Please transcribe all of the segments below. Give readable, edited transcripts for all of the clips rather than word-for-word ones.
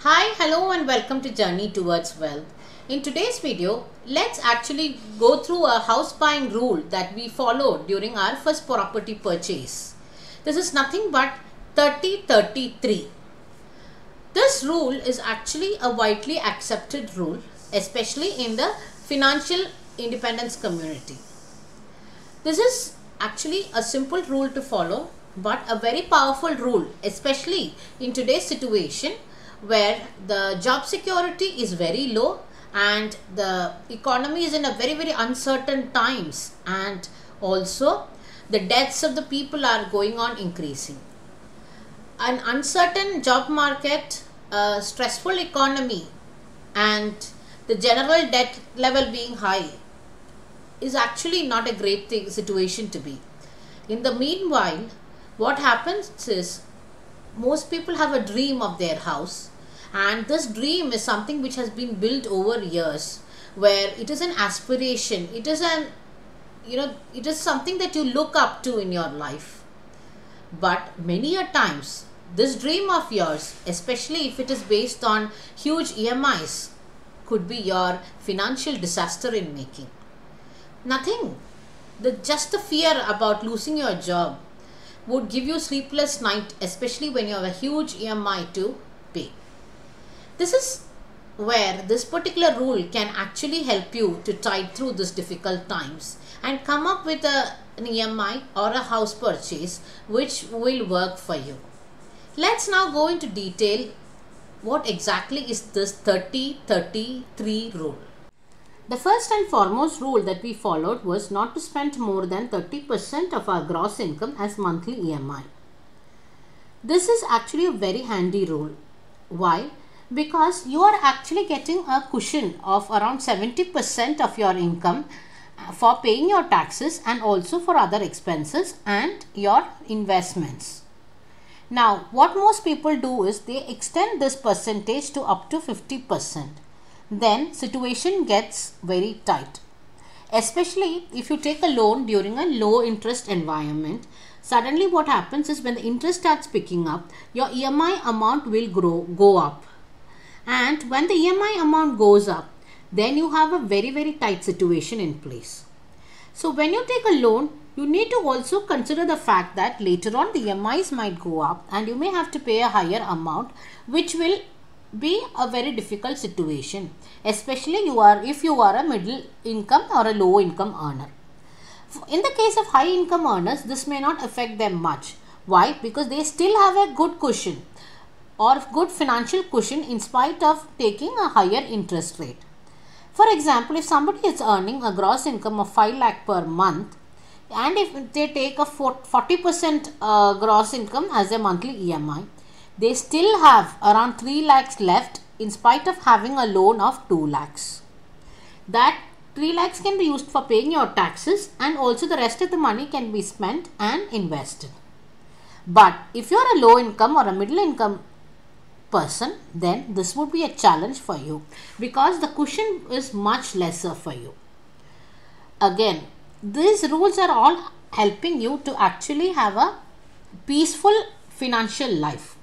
Hi, hello and welcome to Journey Towards Wealth. In today's video, let's actually go through a house buying rule that we followed during our first property purchase. This is nothing but 30-33. This rule is actually a widely accepted rule, especially in the financial independence community. This is actually a simple rule to follow, but a very powerful rule, especially in today's situation where the job security is very low and the economy is in a very uncertain times, and also the deaths of the people are going on increasing. An uncertain job market, a stressful economy, and the general debt level being high is actually not a great situation to be. In the meanwhile, what happens is most people have a dream of their house, and this dream is something which has been built over years, where it is an aspiration, it is it is something that you look up to in your life. But many a times this dream of yours, especially if it is based on huge EMIs, could be your financial disaster in making. Just the fear about losing your job would give you sleepless night, especially when you have a huge EMI to pay. This is where this particular rule can actually help you to tide through these difficult times and come up with an EMI or a house purchase which will work for you. Let's now go into detail what exactly is this 30-33 rule. The first and foremost rule that we followed was not to spend more than 30% of our gross income as monthly EMI. This is actually a very handy rule. Why? Because you are actually getting a cushion of around 70% of your income for paying your taxes and also for other expenses and your investments. Now, what most people do is they extend this percentage to up to 50%. Then situation gets very tight. Especially if you take a loan during a low interest environment, suddenly what happens is when the interest starts picking up, your EMI amount will go up. And when the EMI amount goes up, then you have a very tight situation in place. So when you take a loan, you need to also consider the fact that later on the EMIs might go up and you may have to pay a higher amount, which will be a very difficult situation, especially if you are a middle income or a low income earner. In the case of high income earners, this may not affect them much. Why? Because they still have a good cushion or good financial cushion in spite of taking a higher interest rate. For example, if somebody is earning a gross income of 5 lakh per month, and if they take a 40% gross income as a monthly EMI, they still have around 3 lakhs left in spite of having a loan of 2 lakhs. That 3 lakhs can be used for paying your taxes, and also the rest of the money can be spent and invested. But if you are a low income or a middle income person, then this would be a challenge for you because the cushion is much lesser for you. Again, these rules are all helping you to actually have a peaceful financial life.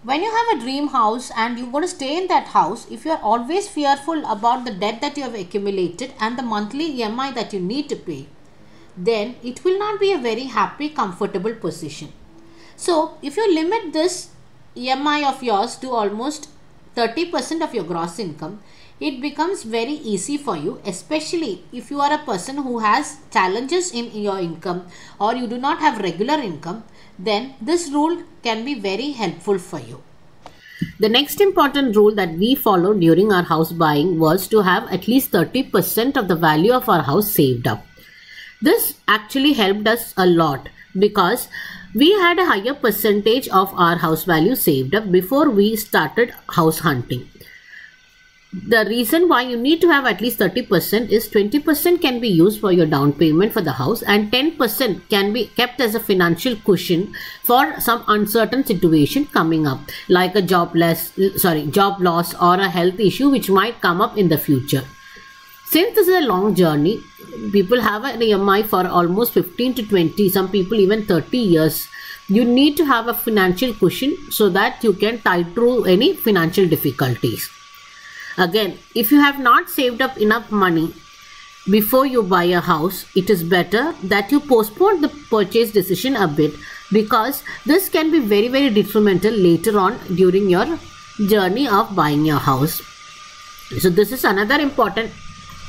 When you have a dream house and you're going to stay in that house, if you are always fearful about the debt that you have accumulated and the monthly EMI that you need to pay, then it will not be a very happy, comfortable position. So if you limit this EMI of yours to almost 30% of your gross income, it becomes very easy for you, especially if you are a person who has challenges in your income or you do not have regular income, then this rule can be very helpful for you. The next important rule that we followed during our house buying was to have at least 30% of the value of our house saved up. This actually helped us a lot because we had a higher percentage of our house value saved up before we started house hunting. The reason why you need to have at least 30% is 20% can be used for your down payment for the house and 10% can be kept as a financial cushion for some uncertain situation coming up, like a job loss or a health issue which might come up in the future. Since this is a long journey, people have an EMI for almost 15 to 20, some people even 30 years you need to have a financial cushion so that you can tide through any financial difficulties. Again, if you have not saved up enough money before you buy a house, it is better that you postpone the purchase decision a bit, because this can be very, very detrimental later on during your journey of buying your house. So this is another important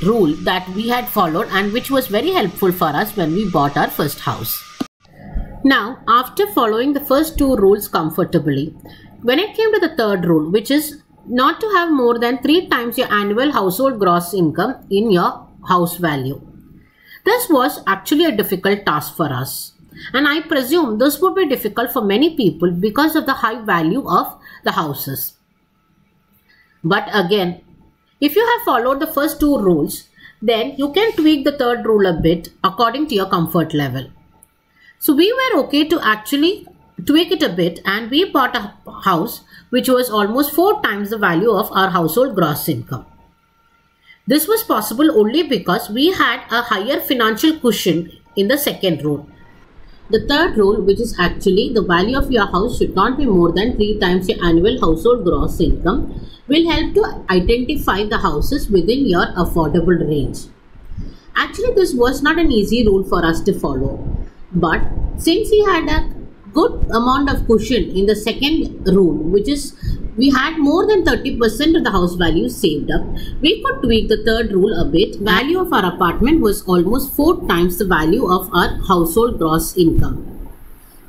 rule that we had followed and which was very helpful for us when we bought our first house. Now, after following the first two rules comfortably, when it came to the third rule, which is not to have more than 3 times your annual household gross income in your house value. This was actually a difficult task for us, and I presume this would be difficult for many people because of the high value of the houses. But again, if you have followed the first two rules, then you can tweak the third rule a bit according to your comfort level. So we were okay to actually tweak it a bit, and we bought a house which was almost 4 times the value of our household gross income. This was possible only because we had a higher financial cushion in the second rule. The third rule, which is actually the value of your house should not be more than 3 times your annual household gross income, will help to identify the houses within your affordable range. Actually, this was not an easy rule for us to follow, but since we had a good amount of cushion in the second rule, which is we had more than 30% of the house value saved up, we could tweak the third rule a bit. Value of our apartment was almost 4 times the value of our household gross income.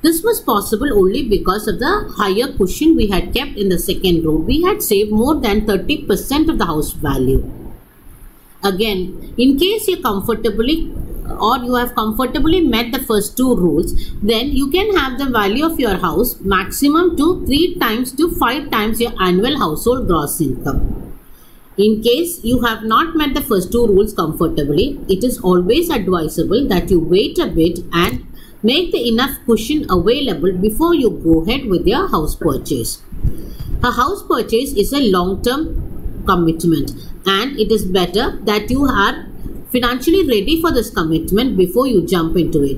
This was possible only because of the higher cushion we had kept in the second rule. We had saved more than 30% of the house value. Again, in case you have comfortably met the first two rules, then you can have the value of your house maximum to 3 times to 5 times your annual household gross income. In case you have not met the first two rules comfortably, it is always advisable that you wait a bit and make the enough cushion available before you go ahead with your house purchase. A house purchase is a long-term commitment, and it is better that you are financially ready for this commitment before you jump into it.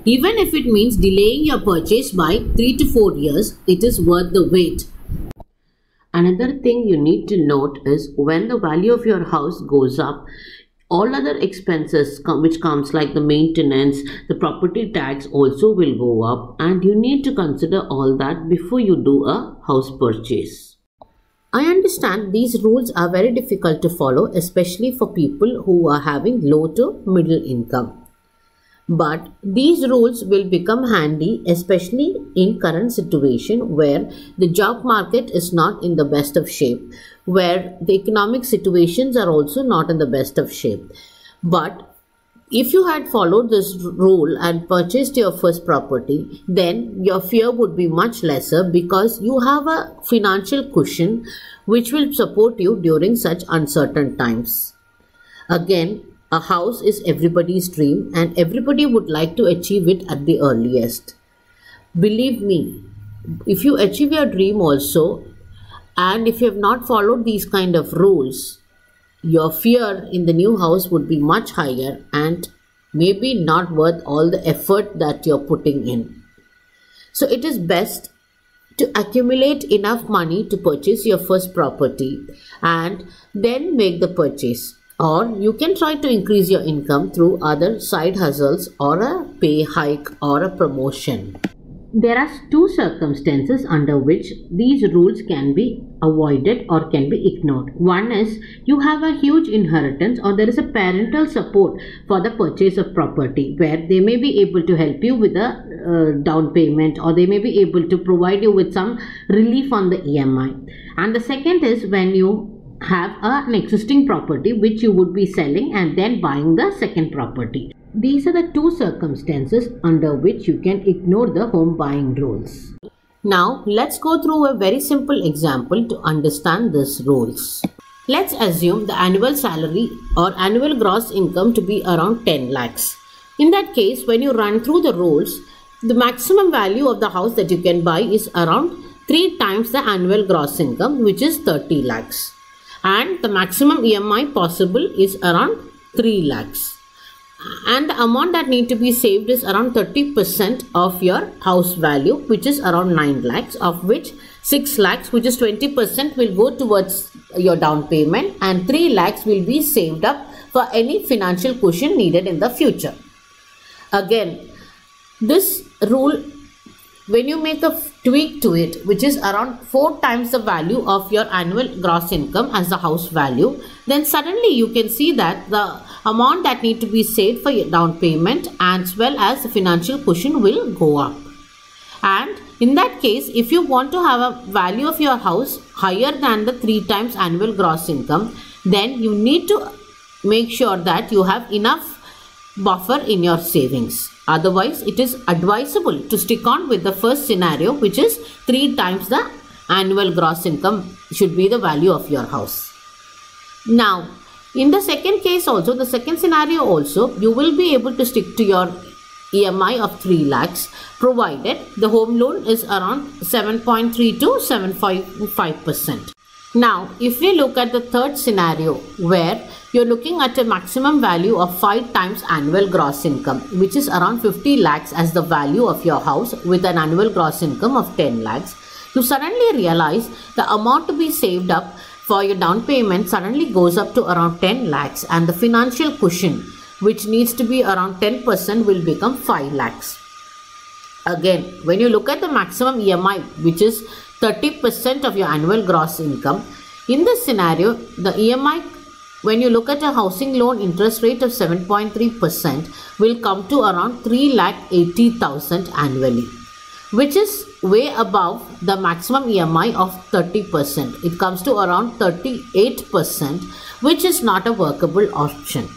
Even if it means delaying your purchase by 3 to 4 years, it is worth the wait. Another thing you need to note is when the value of your house goes up, all other expenses which comes like the maintenance, the property tax also will go up, and you need to consider all that before you do a house purchase. I understand these rules are very difficult to follow, especially for people who are having low to middle income. But these rules will become handy, especially in current situation where the job market is not in the best of shape, where the economic situations are also not in the best of shape. But if you had followed this rule and purchased your first property, then your fear would be much lesser because you have a financial cushion which will support you during such uncertain times. Again, a house is everybody's dream and everybody would like to achieve it at the earliest. Believe me, if you achieve your dream also, and if you have not followed these kind of rules, your fear in the new house would be much higher and maybe not worth all the effort that you're putting in. So it is best to accumulate enough money to purchase your first property and then make the purchase. Or you can try to increase your income through other side hustles or a pay hike or a promotion. There are two circumstances under which these rules can be avoided or can be ignored. One is you have a huge inheritance or there is a parental support for the purchase of property where they may be able to help you with a down payment or they may be able to provide you with some relief on the EMI. And the second is when you have an existing property which you would be selling and then buying the second property. These are the two circumstances under which you can ignore the home buying rules. Now let's go through a very simple example to understand these rules. Let's assume the annual salary or annual gross income to be around 10 lakhs. In that case, when you run through the rules, the maximum value of the house that you can buy is around 3 times the annual gross income, which is 30 lakhs. And the maximum EMI possible is around 3 lakhs. and the amount that need to be saved is around 30% of your house value, which is around 9 lakhs, of which 6 lakhs, which is 20%, will go towards your down payment, and 3 lakhs will be saved up for any financial cushion needed in the future. Again, this rule, when you make a tweak to it, which is around 4 times the value of your annual gross income as the house value, then suddenly you can see that the amount that need to be saved for your down payment as well as the financial cushion will go up. And in that case, if you want to have a value of your house higher than the 3 times annual gross income, then you need to make sure that you have enough buffer in your savings. Otherwise, it is advisable to stick on with the first scenario, which is 3 times the annual gross income should be the value of your house. Now, in the second case also, the second scenario also, you will be able to stick to your EMI of 3 lakhs provided the home loan is around 7.3 to 7.5%. Now, if we look at the third scenario where you're looking at a maximum value of 5 times annual gross income, which is around 50 lakhs as the value of your house with an annual gross income of 10 lakhs, you suddenly realize the amount to be saved up for your down payment suddenly goes up to around 10 lakhs, and the financial cushion, which needs to be around 10%, will become 5 lakhs. Again, when you look at the maximum EMI, which is 30% of your annual gross income, in this scenario, the EMI, when you look at a housing loan interest rate of 7.3%, will come to around 3,80,000 annually, which is way above the maximum EMI of 30%. It comes to around 38%, which is not a workable option.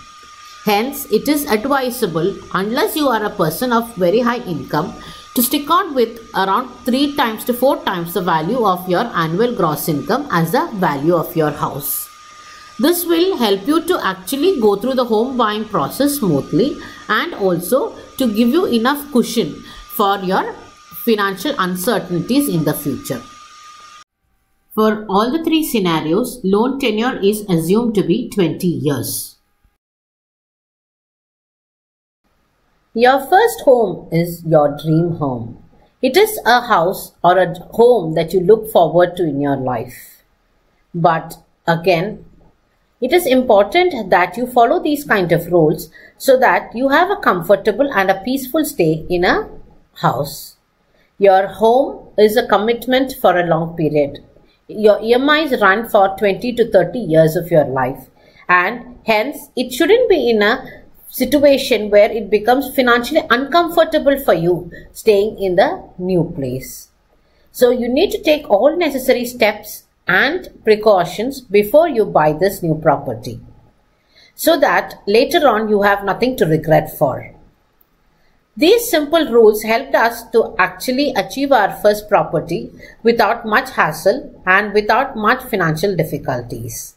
Hence, it is advisable, unless you are a person of very high income, to stick on with around 3 times to 4 times the value of your annual gross income as the value of your house. This will help you to actually go through the home buying process smoothly, and also to give you enough cushion for your financial uncertainties in the future. For all the 3 scenarios, loan tenure is assumed to be 20 years. Your first home is your dream home. It is a house or a home that you look forward to in your life. But again, it is important that you follow these kind of rules so that you have a comfortable and a peaceful stay in a house. Your home is a commitment for a long period. Your EMIs run for 20 to 30 years of your life, and hence it shouldn't be in a situation where it becomes financially uncomfortable for you staying in the new place. So you need to take all necessary steps and precautions before you buy this new property, so that later on you have nothing to regret for. These simple rules helped us to actually achieve our first property without much hassle and without much financial difficulties.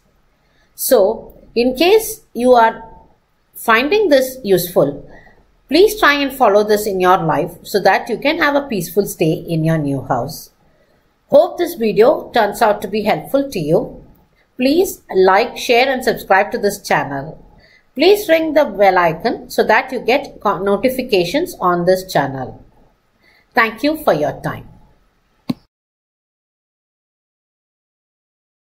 So, in case you are finding this useful, please try and follow this in your life so that you can have a peaceful stay in your new house. Hope this video turns out to be helpful to you. Please like, share and subscribe to this channel. Please ring the bell icon so that you get notifications on this channel. Thank you for your time.